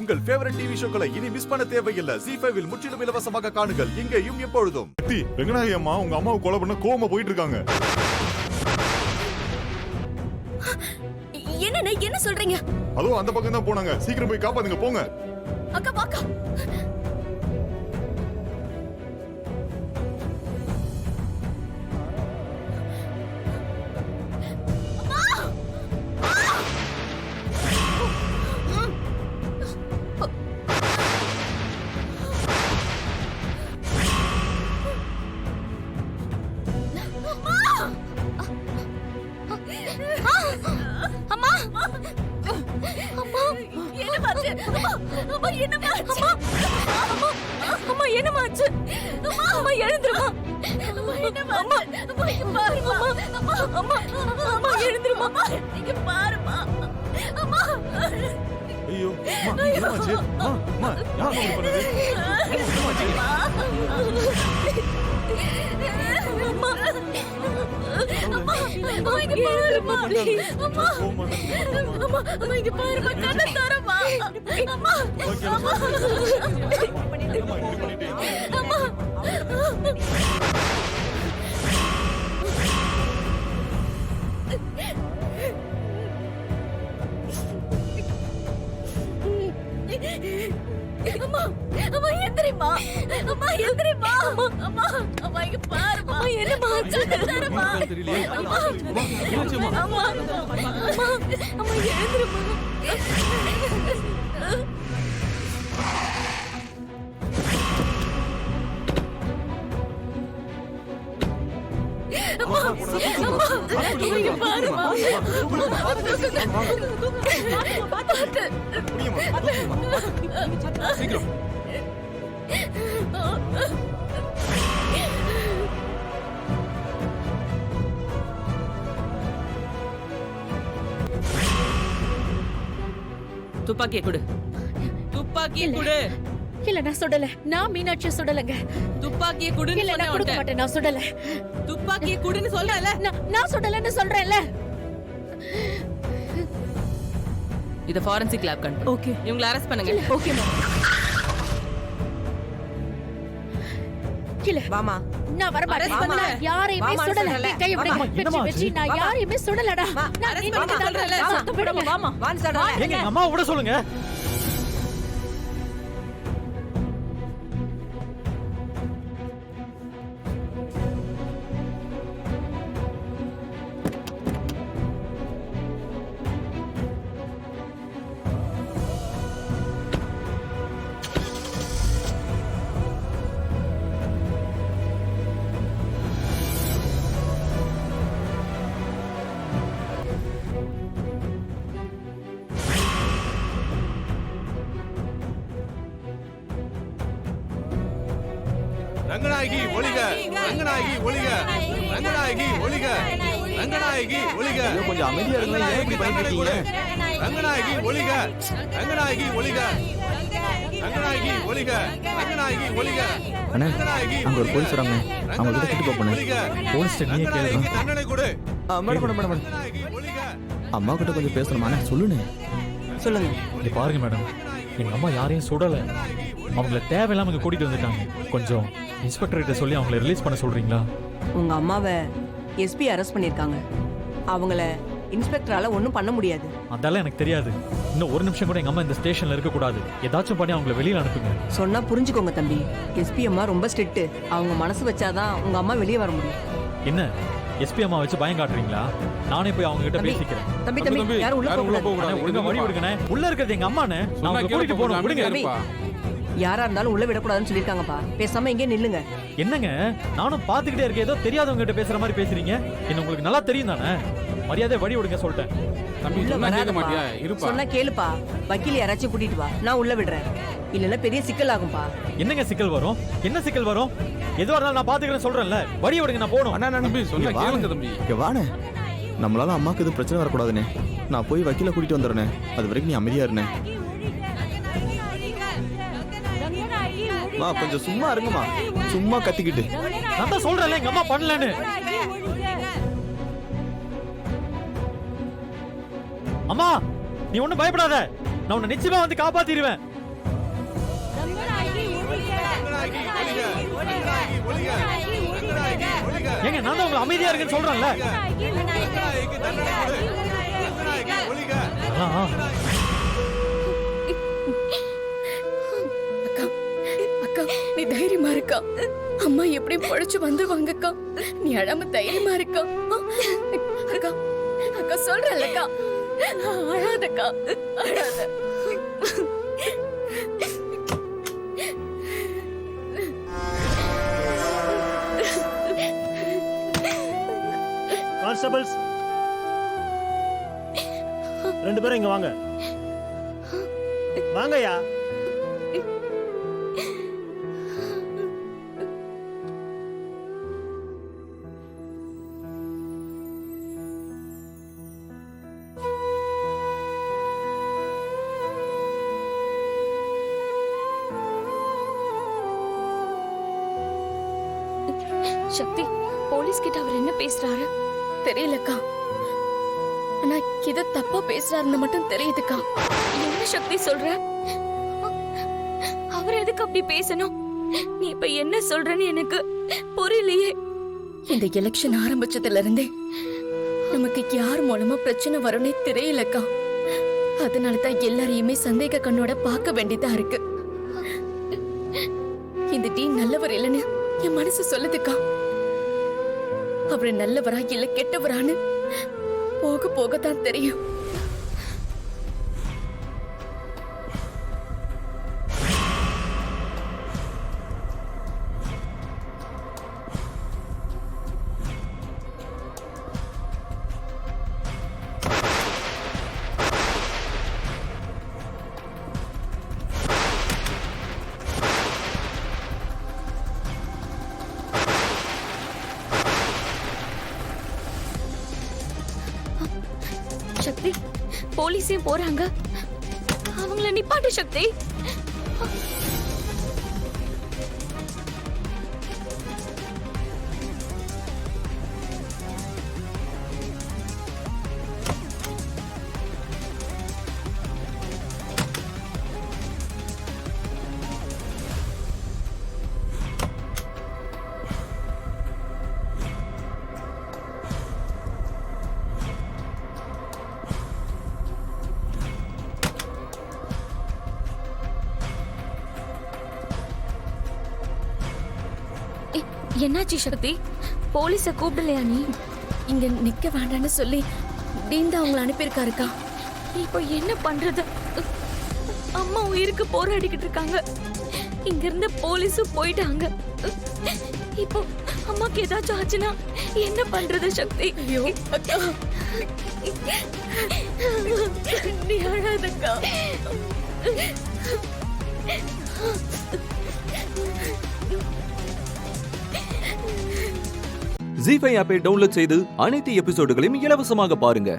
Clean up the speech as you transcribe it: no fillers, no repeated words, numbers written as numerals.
உங்கள் favourite TV ஷோக்களை இனி miss பண்ண தேவையில்லை. ZEE5 இல் முற்றிலும் இலவசமாக காணுங்கள். இங்கேயும் எப்பொழுதும். வெங்கடாயி அம்மா உங்க அம்மாவை கொலை பண்ண கோவமா போயிட்டு இருக்காங்க. என்ன சொல்றீங்க? அதோ அந்த பக்கம் தான் போனாங்க. சீக்கிரம் போய் காப்பாத்துங்க, போங்க. அக்கா வாக்கா. ஐயோ என்னாச்சு? அம்மா யார் பண்ணது? துப்பாக்கியை கொடு. துப்பாக்கியை கொடு. இல்ல நான் சுடல. நான் மீனாட்சி சுடலங்க. துப்பாக்கியை கொடுன்னு இல்ல நான் கொடுக்க மாட்டேன். நான் சுடல. துப்பாக்கியை கொடுன்னு சொல்றல. நான் சுடலன்னு சொல்றேன்ல. இத ஃபாரன்சிக் லேப் கண்டு. ஓகே. இவங்களை அரெஸ்ட் பண்ணுங்க. Okay ma'am. இல்ல வாமா. நான் வர மாட்டேன். யாரையுமே சுடல. கை விடுங்க. வெச்சி நான் யாரையுமே சுடலடா. நான் நீங்க சொல்றல. சத்தம் போடுங்க. வாமா. வான் சடல. எங்க அம்மா விட சொல்லுங்க. ரங்கநாயகி ஒளிக, ரங்கநாயகி ஒளிக, ரங்கநாயகி ஒளிக, ரங்கநாயகி ஒளிக. கொஞ்சம் அமைதியா இருங்க. ஏன் இப்படி பண்ணிட்டு இருக்கீங்க? ரங்கநாயகி ஒளிக, ரங்கநாயகி ஒளிக, ரங்கநாயகி ஒளிக, ரங்கநாயகி ஒளிக. அண்ணா அங்க ஒரு போலீஸ் வராங்க. அவங்க கிட்ட கிட்ட போறேன். போலீஸ் நீயே கேளுங்க. தண்டனை கொடு. மேடம் அம்மா கிட்ட கொஞ்சம் பேசணுமா? சொல்லுங்க. சொல்லுங்க. இங்க பாருங்க மேடம், எங்க அம்மா யாரையும் சுடல. அவங்கள தேவையில்லாம இங்க கூட்டிட்டு வந்துட்டாங்க. கொஞ்சம் இன்ஸ்பெக்டர் கிட்ட சொல்லி அவங்கள ரிலீஸ் பண்ண சொல்றீங்களா? உங்க அம்மாவை எஸ்பி அரெஸ்ட் பண்ணிருக்காங்க. அவங்கள இன்ஸ்பெக்டரால ஒண்ணும் பண்ண முடியாது. அதெல்லாம் எனக்கு தெரியாது. இன்னும் ஒரு நிமிஷம் கூட எங்க அம்மா இந்த ஸ்டேஷன்ல இருக்க கூடாது. ஏதாச்சும் பண்ணி அவங்கள வெளியில அனுப்புங்க. சொன்னா புரிஞ்சுக்கோங்க தம்பி. எஸ்பி அம்மா ரொம்ப ஸ்ட்ரிக்ட். அவங்க மனசு வச்சாதான் உங்க அம்மா வெளியே வர முடியும். என்ன எஸ்பி அம்மா வச்சு பயம் காட்டுறீங்களா? நானே போய் அவங்க கிட்ட பேசிக்கிறேன். தம்பி யாரும் உள்ள போக கூடாது. ஒழுங்கா வழி விடுங்கண்ணே. உள்ள இருக்கிறது எங்க அம்மானே. நான் கூட்டிட்டு போறேன். விடுங்க. யாரா இருந்தாலும் உள்ள விடக்கூடாதுன்னு சொல்லிருக்காங்கப்பா. பேசாம இங்கே நில்லுங்க. என்னங்க நானும் பாத்துக்கிட்டே இருக்கேன். ஏதோ தெரியாதவங்க கிட்ட பேசுற மாதிரி பேசுறீங்க. என்ன உங்களுக்கு நல்லா தெரியும் தானே? மரியாதை வழி விடுங்க சொல்லிட்டேன். சொன்னா கேளுப்பா. வக்கீல் யாராச்சும் கூட்டிட்டு வா. நான் உள்ள விடுறேன். இல்லன்னா பெரிய சிக்கல் ஆகும்பா. என்னங்க சிக்கல் வரும்? என்ன சிக்கல் வரும்? எதுவா இருந்தாலும் நான் பாத்துக்கிறேன் சொல்றேன்ல. வழி விடுங்க, நான் போகணும். அண்ணா நம்பி சொன்னா கேளுங்க தம்பி. இங்க வாணே. நம்மளால அம்மாக்கு எதுவும் பிரச்சனை வரக்கூடாதுனே. நான் போய் வக்கீல கூட்டிட்டு வந்துடுறேன். அது வரைக்கும் நீ அமைதியா இருனே. மா கொஞ்சம் சும்மா இருங்கம்மா. சும்மா கத்திக்கிட்டு. நான் தான் சொல்றேன்ல எங்க அம்மா பண்ணலன்னு. அம்மா நீ ஒண்ணும் பயப்படாத. நான் உன்னை நிச்சயமா வந்து காப்பாத்திடுவேன். ஏங்க நான் தான் உங்களை அமைதியா இருக்குன்னு சொல்றேன்ல. அக்கா நீ தைரியமா இருக்கா? அம்மா எப்படி பொழைச்சு வந்துருவாங்க அக்கா. நீ அழாம தைரியமா இருக்கா? அக்கா அக்கா சொல்றல்லக்கா, அழாதக்கா, அழாத. கான்ஸ்டபிள்ஸ் 2 பேரும் இங்க வாங்க. வாங்கய்யா. சக்தி, போலீஸ் கிட்ட அவர் என்ன பேசுறாரு தெரியலக்கா. ஆனா இத தப்பா பேசுறாருன்னு மட்டும் தெரியுதுக்கா. என்ன சக்தி சொல்ற? அவர் எதுக்கு அப்படி பேசணும்? நீ இப்ப என்ன சொல்றன்னு எனக்கு புரியலையே. இந்த எலெக்ஷன் ஆரம்பிச்சதுல இருந்தே நமக்கு யார் மூலமா பிரச்சனை வரும்னே தெரியலக்கா. அதனாலதான் எல்லாரையுமே சந்தேக கண்ணோட பார்க்க வேண்டியதா இருக்கு. இந்த டீன் நல்லவர் இல்லைன்னு என் மனசு சொல்லுதுக்கா. அவரு நல்லவரா இல்ல கெட்டவரான்னு போக போகத்தான் தெரியும். சக்தி, போலீஸே போறாங்க. அவங்கள நிப்பாட்டு சக்தி. என்னாச்சு சக்தி? போலீஸ கூப்பிடலையா நீ? இங்க நிக்க வேண்டாம்னு சொல்லி டீன் அவங்கள அனுப்பியிருக்காருக்கா. இப்போ என்ன பண்றது? அம்மா உயிருக்கு போராடிக்கிட்டு இருக்காங்க. இங்க இருந்து போலீஸும் போயிட்டாங்க. இப்போ அம்மாக்கு ஏதாச்சும் ஆச்சுன்னா என்ன பண்றது சக்தி? ஐயோ அக்கா, நீ அழாதக்கா. ஜீ5 ஆப்பை டவுன்லோட் செய்து அனைத்து எபிசோடுகளையும் இலவசமாக பாருங்க.